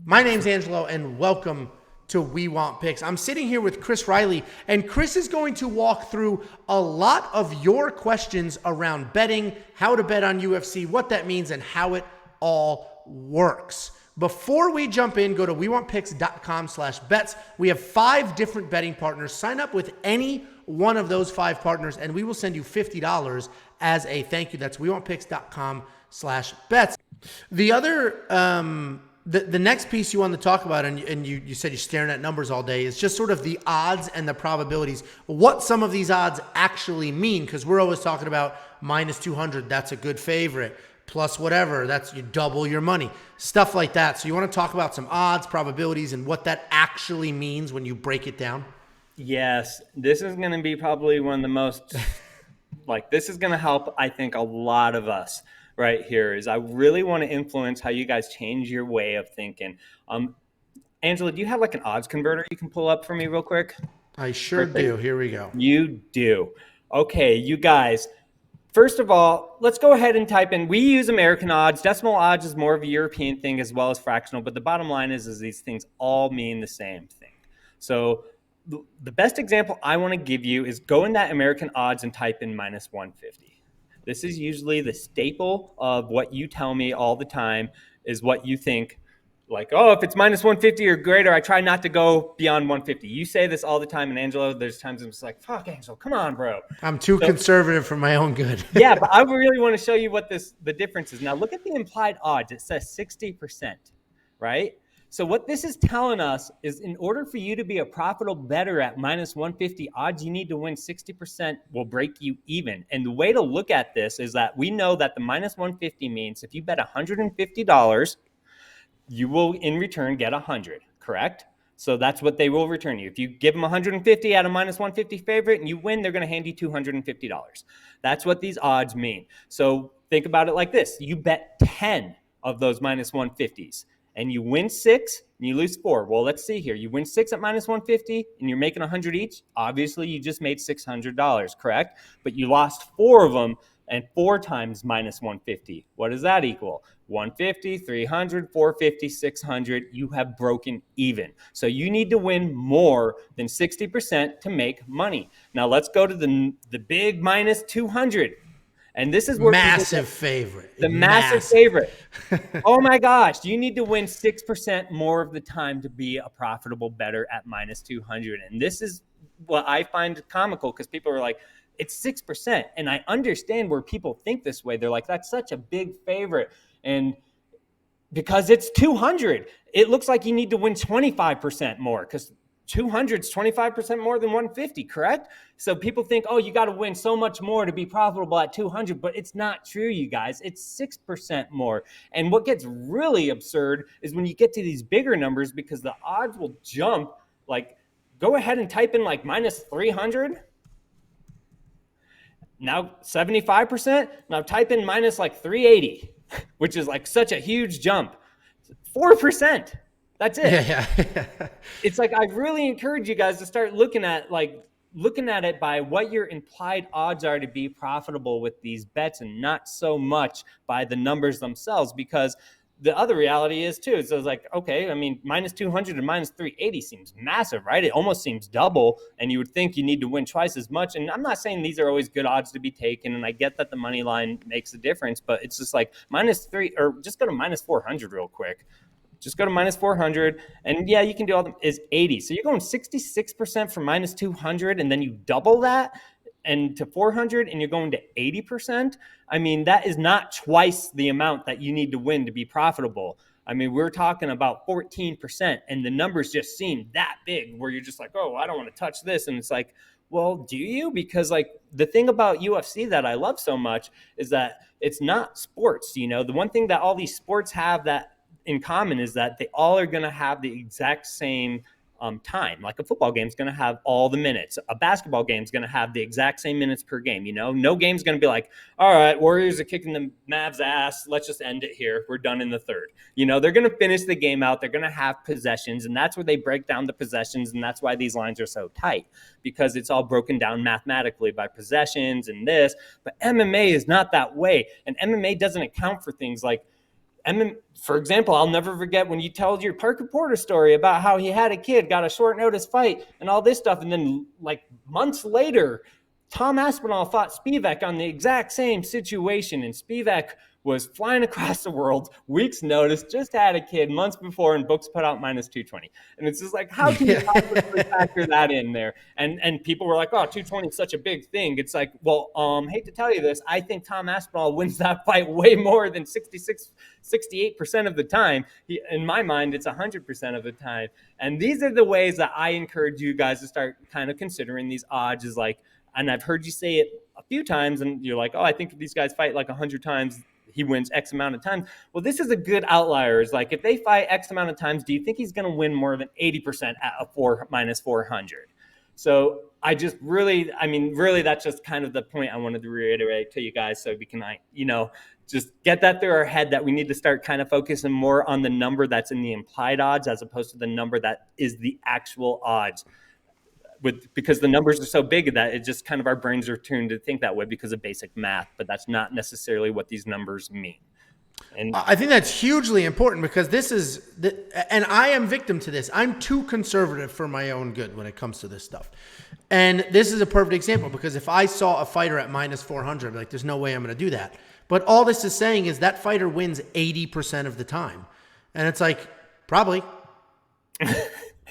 My name's Angelo, and welcome to We Want Picks. I'm sitting here with Chris Reilly, and Chris is going to walk through a lot of your questions around betting, how to bet on UFC, what that means, and how it all works. Before we jump in, go to wewantpicks.com/bets. We have 5 different betting partners. Sign up with any one of those 5 partners, and we will send you $50 as a thank you. That's wewantpicks.com/bets. The other, the next piece you want to talk about, and you said you're staring at numbers all day, is just sort of the odds and the probabilities, what some of these odds actually mean, because we're always talking about minus 200, that's a good favorite, plus whatever, that's you double your money, stuff like that. So you want to talk about some odds, probabilities, and what that actually means when you break it down? Yes, this is going to be probably one of the most, this is going to help, I think, a lot of us right here. Is I really want to influence how you guys change your way of thinking. Angela, do you have like an odds converter you can pull up for me real quick? I sure do. Here we go. You do. Okay, you guys. First of all, let's go ahead and type in, we use American odds. Decimal odds is more of a European thing as well as fractional, but the bottom line is these things all mean the same thing. So the best example I want to give you is go in that American odds and type in minus 150. This is usually the staple of what you tell me all the time is what you think. Like, oh, if it's minus 150 or greater, I try not to go beyond 150. You say this all the time, and Angelo, there's times I'm just like, fuck, Angelo, come on, bro. I'm too conservative for my own good. Yeah, but I really want to show you what the difference is. Now, look at the implied odds. It says 60%, right? So what this is telling us is in order for you to be a profitable bettor at minus 150 odds, you need to win 60% will break you even. And the way to look at this is that we know that the minus 150 means if you bet $150, you will in return get 100, correct? So that's what they will return you. If you give them 150 at a minus 150 favorite and you win, they're going to hand you $250. That's what these odds mean. So think about it like this. You bet 10 of those minus 150s. And you win 6 and you lose 4. Well, let's see here. You win 6 at minus 150 and you're making 100 each. Obviously, you just made $600, correct? But you lost 4 of them, and 4 times minus 150. What does that equal? 150, 300, 450, 600. You have broken even. So you need to win more than 60% to make money. Now let's go to the big minus 200. And this is where massive favorite. The massive favorite. Oh my gosh, you need to win 6% more of the time to be a profitable bettor at minus 200. And this is what I find comical because people are like, it's 6%. And I understand where people think this way. They're like, that's such a big favorite. And because it's 200, it looks like you need to win 25% more because 200 is 25% more than 150, correct? So people think, oh, you got to win so much more to be profitable at 200, but it's not true, you guys. It's 6% more. And what gets really absurd is when you get to these bigger numbers because the odds will jump. Like, go ahead and type in like minus 300. Now 75%. Now type in minus like 380, which is like such a huge jump. 4%. That's it. Yeah. It's like I really encourage you guys to start looking at it by what your implied odds are to be profitable with these bets and not so much by the numbers themselves, because the other reality is too. So it's like, okay, I mean, minus 200 and minus 380 seems massive, right? It almost seems double, and you would think you need to win twice as much. And I'm not saying these are always good odds to be taken, and I get that the money line makes a difference, but it's just like minus 3 or just go to minus 400 real quick. Just go to minus 400, and yeah, you can do all them, is 80. So you're going 66% from minus 200, and then you double that and to 400, and you're going to 80%. I mean, that is not twice the amount that you need to win to be profitable. I mean, we're talking about 14%, and the numbers just seem that big where you're just like, oh, I don't want to touch this. And it's like, well, do you? Because like the thing about UFC that I love so much is that it's not sports. You know, the one thing that all these sports have that in common is that they all are going to have the exact same time. Like a football game is going to have all the minutes. A basketball game is going to have the exact same minutes per game. You know, no game's going to be like, all right, Warriors are kicking the Mavs ass. Let's just end it here. We're done in the third. You know, they're going to finish the game out. They're going to have possessions, and that's where they break down the possessions, and that's why these lines are so tight, because it's all broken down mathematically by possessions and this. But MMA is not that way, and MMA doesn't account for things like for example, I'll never forget when you told your Parker Porter story about how he had a kid, got a short notice fight and all this stuff. And then like months later, Tom Aspinall fought Spivak on the exact same situation. And Spivak was flying across the world, weeks notice, just had a kid months before, and books put out minus 220. And it's just like, how can you possibly factor that in there? And people were like, oh, 220 is such a big thing. It's like, well, hate to tell you this, I think Tom Aspinall wins that fight way more than 68% of the time. In my mind, it's 100% of the time. And these are the ways that I encourage you guys to start kind of considering these odds, is like, and I've heard you say it a few times, and you're like, oh, I think if these guys fight like 100 times, he wins X amount of times. Well, this is a good outlier. It's like, if they fight X amount of times, do you think he's going to win more than 80% at a minus 400? So I just really, that's just kind of the point I wanted to reiterate to you guys, so we can, just get that through our head, that we need to start kind of focusing more on the number that's in the implied odds as opposed to the number that is the actual odds. Because the numbers are so big that it just kind of, our brains are tuned to think that way because of basic math, but that's not necessarily what these numbers mean. And I think that's hugely important, because and I am victim to this. I'm too conservative for my own good when it comes to this stuff. And this is a perfect example, because if I saw a fighter at minus 400, I'd be like, there's no way I'm going to do that. But all this is saying is that fighter wins 80% of the time. And it's like, probably.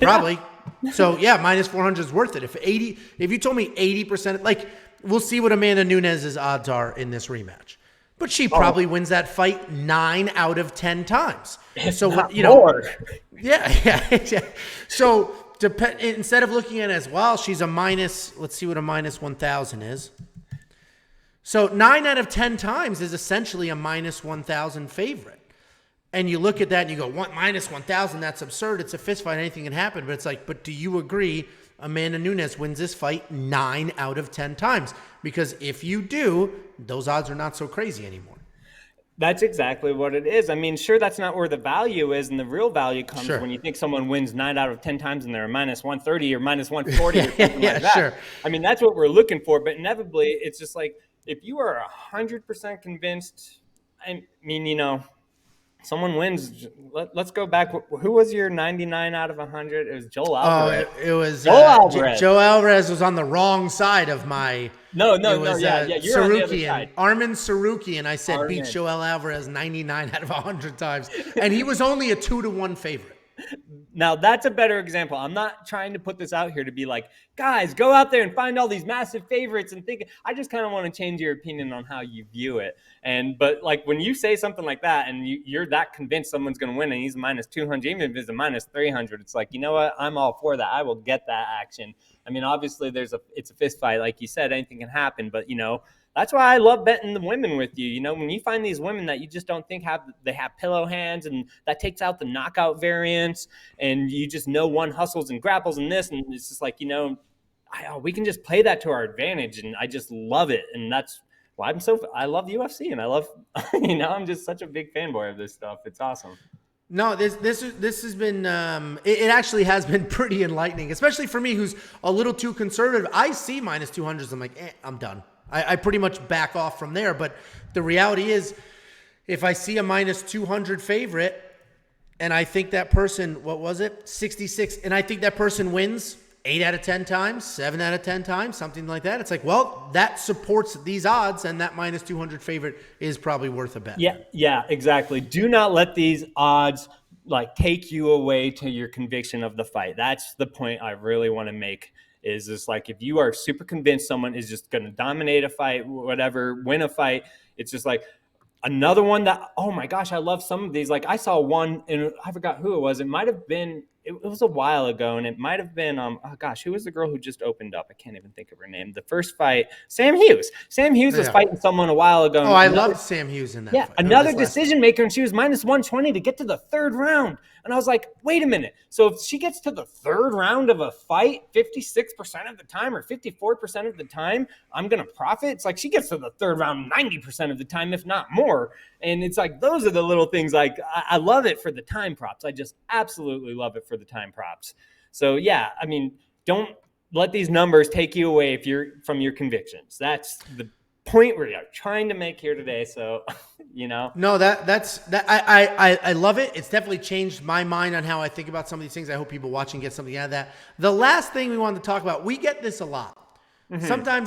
Probably. So yeah, minus 400 is worth it. If you told me 80%, like, we'll see what Amanda Nunes's odds are in this rematch, but she probably wins that fight 9 out of 10 times. So more. Yeah. So instead of looking at it as, well, she's a minus, let's see what a minus 1,000 is. So 9 out of 10 times is essentially a minus 1,000 favorite. And you look at that and you go, minus 1,000, that's absurd. It's a fist fight. Anything can happen. But it's like, but do you agree Amanda Nunes wins this fight 9 out of 10 times? Because if you do, those odds are not so crazy anymore. That's exactly what it is. I mean, sure, that's not where the value is. And the real value comes when you think someone wins 9 out of 10 times and they're a minus 130 or minus 140 or something like that. Sure. I mean, that's what we're looking for. But inevitably, it's just like, if you are 100% convinced, I mean, someone wins. Let's go back. Who was your 99 out of 100? It was Joel Alvarez. Oh, it was Joel Alvarez. Joe Alvarez was on the wrong side of my. No. You're on the other side. Armin Sarukian. I said beat Joel Alvarez 99 out of 100 times, and he was only a 2-1 favorite. Now, that's a better example. I'm not trying to put this out here to be like, guys, go out there and find all these massive favorites and think. I just kind of want to change your opinion on how you view it. But like, when you say something like that and you're that convinced someone's going to win and he's minus 200, even if it's a minus 300, it's like, you know what? I'm all for that. I will get that action. I mean, obviously it's a fist fight. Like you said, anything can happen, but that's why I love betting the women with you. When you find these women that you just don't think have pillow hands, and that takes out the knockout variance, and you just know one hustles and grapples and this, and it's just like, we can just play that to our advantage, and I just love it. And that's why I love UFC, and I love, I'm just such a big fanboy of this stuff. It's awesome. No, this has been it actually has been pretty enlightening, especially for me, who's a little too conservative. I see minus 200s, I'm like, I'm done. I pretty much back off from there. But the reality is, if I see a minus 200 favorite and I think that person, 66, and I think that person wins 8 out of 10 times, 7 out of 10 times, something like that, it's like, well, that supports these odds, and that minus 200 favorite is probably worth a bet. Yeah, exactly. Do not let these odds take you away to your conviction of the fight. That's the point I really want to make. Is just like, if you are super convinced someone is just going to dominate a fight, whatever, win a fight, it's just like another one that, oh my gosh, I love some of these. Like, I saw one, and I forgot who it was. It might have been, it was a while ago, and it might have been, who was the girl who just opened up? I can't even think of her name. The first fight, Sam Hughes. Sam Hughes was fighting someone a while ago. Oh, I loved Sam Hughes in that fight. Another decision maker, and she was minus 120 to get to the third round. And I was like, wait a minute. So if she gets to the third round of a fight 56% of the time or 54% of the time, I'm going to profit. It's like she gets to the third round 90% of the time, if not more. And it's like, those are the little things. Like, I love it for the time props. I just absolutely love it for the time props. So yeah, I mean, don't let these numbers take you away from your convictions. That's point we are trying to make here today. So, No, I love it. It's definitely changed my mind on how I think about some of these things. I hope people watching get something out of that. The last thing we wanted to talk about, we get this a lot. Sometimes